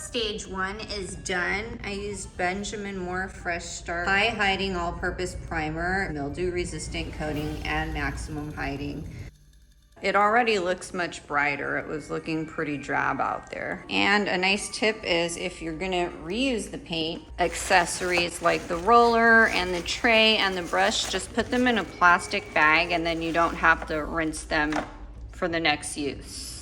Stage 1 is done. I used Benjamin Moore Fresh Start High Hiding All-Purpose Primer, Mildew Resistant Coating, and Maximum Hiding. It already looks much brighter. It was looking pretty drab out there. And a nice tip is if you're gonna reuse the paint, accessories like the roller and the tray and the brush, just put them in a plastic bag and then you don't have to rinse them for the next use.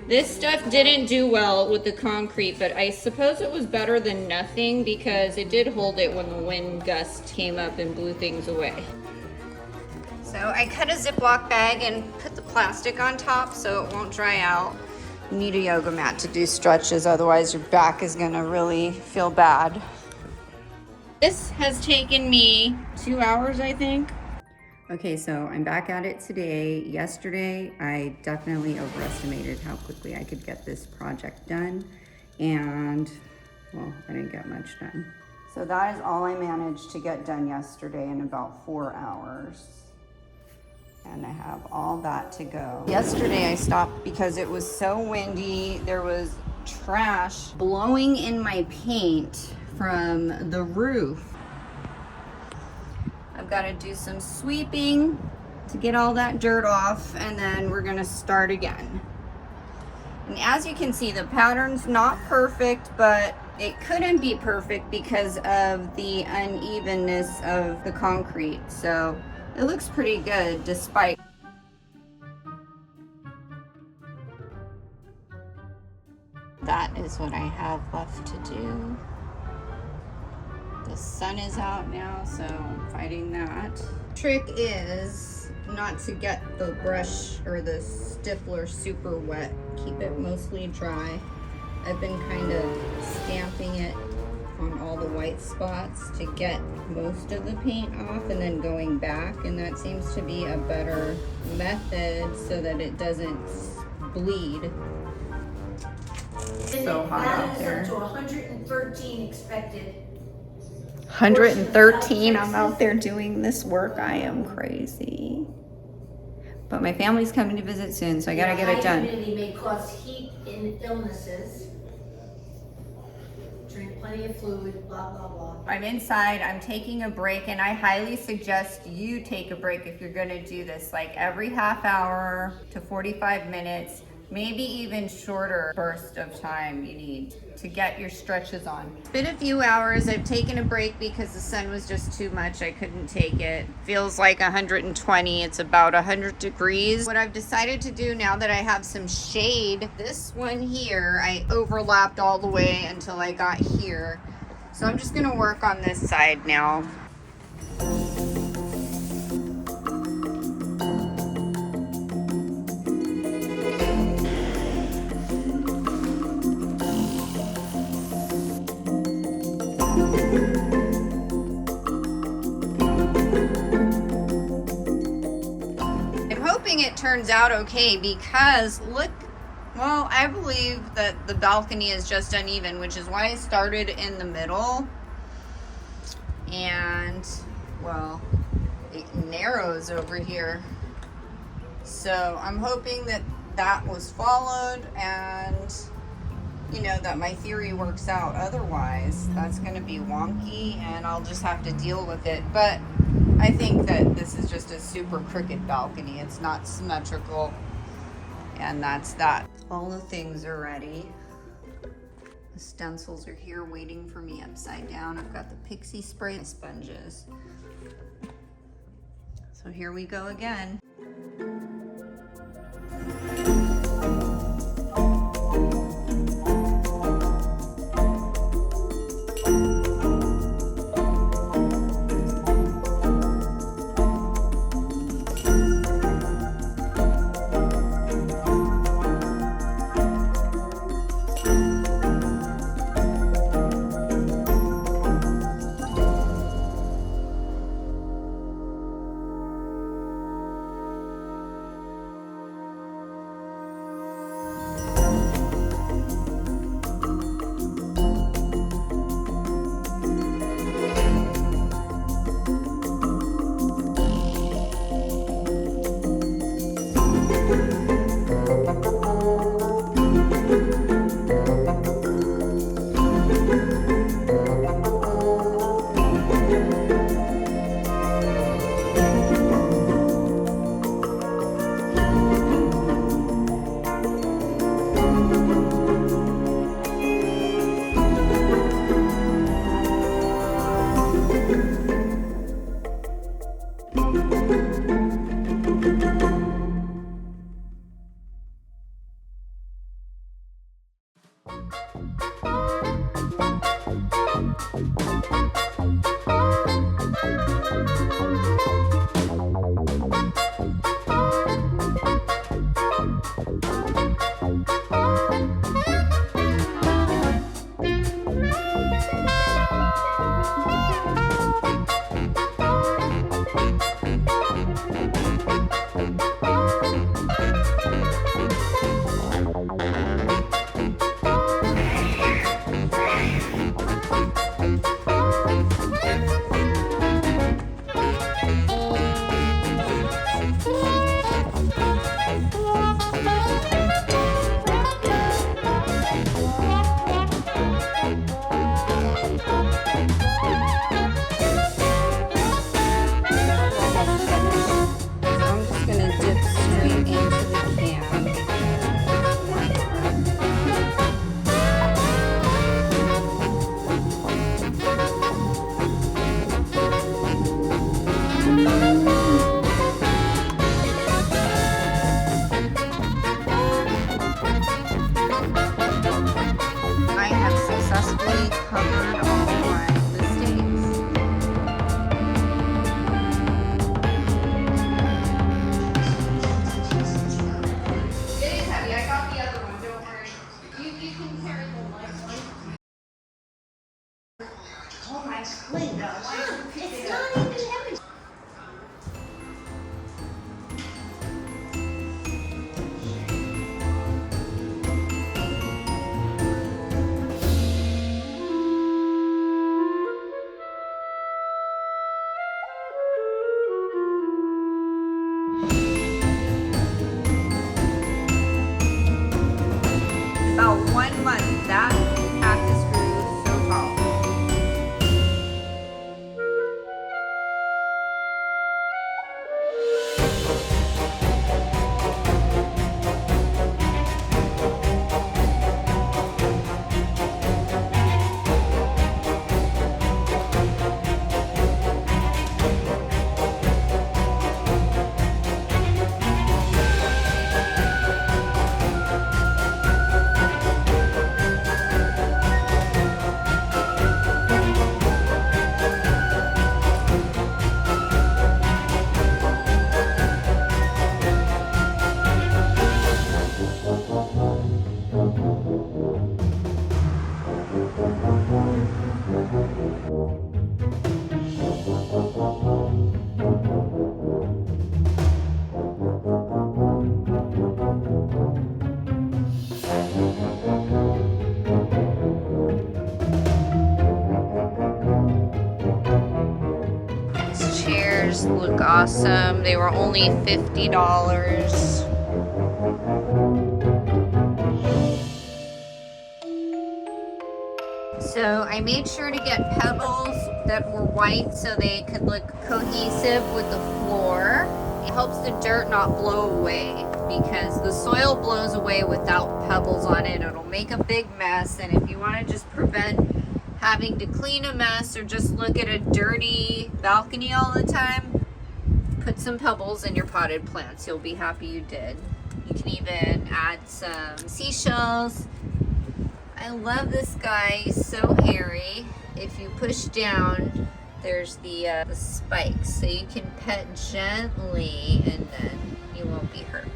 This stuff didn't do well with the concrete, but I suppose it was better than nothing because it did hold it when the wind gust came up and blew things away. So I cut a Ziploc bag and put the plastic on top so it won't dry out. You need a yoga mat to do stretches, otherwise your back is gonna really feel bad. This has taken me 2 hours, I think. Okay, so I'm back at it today. Yesterday, I definitely overestimated how quickly I could get this project done. And, well, I didn't get much done. So that is all I managed to get done yesterday in about 4 hours. And I have all that to go. Yesterday, I stopped because it was so windy. There was trash blowing in my paint from the roof. I've got to do some sweeping to get all that dirt off, and then we're gonna start again. And as you can see, the pattern's not perfect, but it couldn't be perfect because of the unevenness of the concrete. So it looks pretty good despite. That is what I have left to do. The sun is out now, so I'm fighting that. Trick is not to get the brush or the stippler super wet. Keep it mostly dry. I've been kind of stamping it on all the white spots to get most of the paint off and then going back, and that seems to be a better method so that it doesn't bleed. So hot out there. Up to 113 expected. 113, I'm out there doing this work. I am crazy. But my family's coming to visit soon, so I gotta get it done. Humidity may cause heat and illnesses. Drink plenty of fluid, blah, blah, blah. I'm inside, I'm taking a break, and I highly suggest you take a break if you're gonna do this. Like every half hour to 45 minutes, maybe even shorter burst of time you need to get your stretches on. It's been a few hours. I've taken a break because the sun was just too much. I couldn't take it. Feels like 120. It's about 100 degrees. What I've decided to do now that I have some shade, this one here, I overlapped all the way until I got here. So I'm just gonna work on this side now. It turns out okay because look, well, I believe that the balcony is just uneven, which is why I started in the middle, and well, it narrows over here. So I'm hoping that that was followed and you know that my theory works out. Otherwise that's going to be wonky and I'll just have to deal with it. But I think that this is just a super crooked balcony. It's not symmetrical, and that's that. All the things are ready. The stencils are here waiting for me upside down. I've got the pixie spray sponges. So here we go again. About 1 month, that cactus grew so tall. flowers look awesome. They were only $50. So I made sure to get pebbles that were white so they could look cohesive with the floor. It helps the dirt not blow away because the soil blows away without pebbles on it. It'll make a big mess, and if you want to just prevent having to clean a mess or just look at a dirty balcony all the time, put some pebbles in your potted plants. You'll be happy you did. You can even add some seashells. I love this guy, he's so hairy. If you push down, there's the spikes, so you can pet gently and then you won't be hurt.